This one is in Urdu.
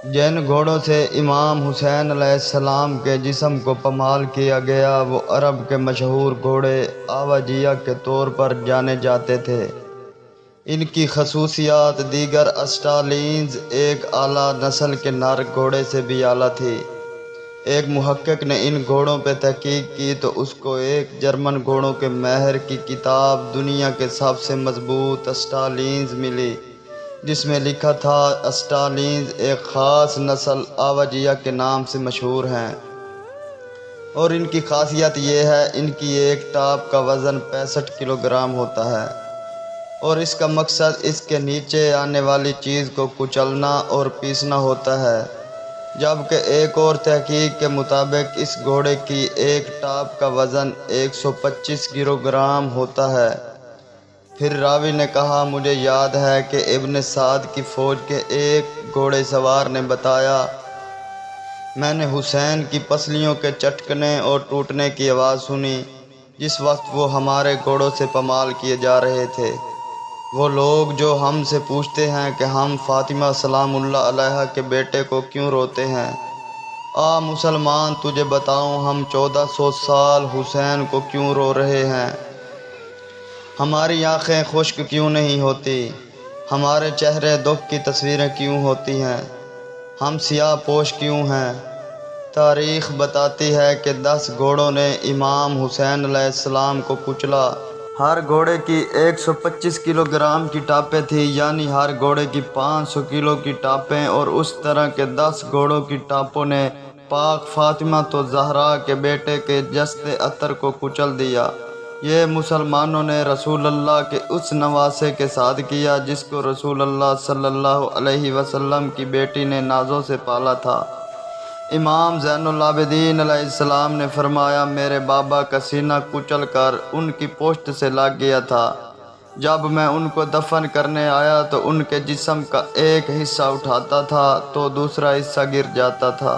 جن گھوڑوں سے امام حسین علیہ السلام کے جسم کو پامال کیا گیا وہ عرب کے مشہور گھوڑے آواجیہ کے طور پر جانے جاتے تھے۔ ان کی خصوصیات دیگر اسٹالینز ایک اعلیٰ نسل کے نر گھوڑے سے بھی اعلیٰ تھی۔ ایک محقق نے ان گھوڑوں پہ تحقیق کی تو اس کو ایک جرمن گھوڑوں کے ماہر کی کتاب دنیا کے سب سے مضبوط اسٹالینز ملی، جس میں لکھا تھا اسٹالینز ایک خاص نسل آواجیہ کے نام سے مشہور ہیں، اور ان کی خاصیت یہ ہے ان کی ایک ٹاپ کا وزن 65 کلو گرام ہوتا ہے، اور اس کا مقصد اس کے نیچے آنے والی چیز کو کچلنا اور پیسنا ہوتا ہے، جبکہ ایک اور تحقیق کے مطابق اس گھوڑے کی ایک ٹاپ کا وزن 125 کلو گرام ہوتا ہے۔ پھر راوی نے کہا، مجھے یاد ہے کہ ابن سعد کی فوج کے ایک گھوڑے سوار نے بتایا، میں نے حسین کی پسلیوں کے چٹکنے اور ٹوٹنے کی آواز سنی جس وقت وہ ہمارے گھوڑوں سے پامال کیے جا رہے تھے۔ وہ لوگ جو ہم سے پوچھتے ہیں کہ ہم فاطمہ سلام اللہ علیہا کے بیٹے کو کیوں روتے ہیں، مسلمان تجھے بتاؤں ہم 1400 سال حسین کو کیوں رو رہے ہیں؟ ہماری آنکھیں خشک کیوں نہیں ہوتی؟ ہمارے چہرے دکھ کی تصویریں کیوں ہوتی ہیں؟ ہم سیاہ پوش کیوں ہیں؟ تاریخ بتاتی ہے کہ 10 گھوڑوں نے امام حسین علیہ السلام کو کچلا۔ ہر گھوڑے کی 125 کلو گرام کی ٹاپیں تھیں، یعنی ہر گھوڑے کی 500 کلو کی ٹاپیں، اور اس طرح کے 10 گھوڑوں کی ٹاپوں نے پاک فاطمہ الزہرا کے بیٹے کے جسد اطہر کو کچل دیا۔ یہ مسلمانوں نے رسول اللہ کے اس نواسے کے ساتھ کیا جس کو رسول اللہ صلی اللہ علیہ وسلم کی بیٹی نے نازوں سے پالا تھا۔ امام زین العابدین علیہ السلام نے فرمایا، میرے بابا کا سینہ کچل کر ان کی پشت سے لگ گیا تھا۔ جب میں ان کو دفن کرنے آیا تو ان کے جسم کا ایک حصہ اٹھاتا تھا تو دوسرا حصہ گر جاتا تھا۔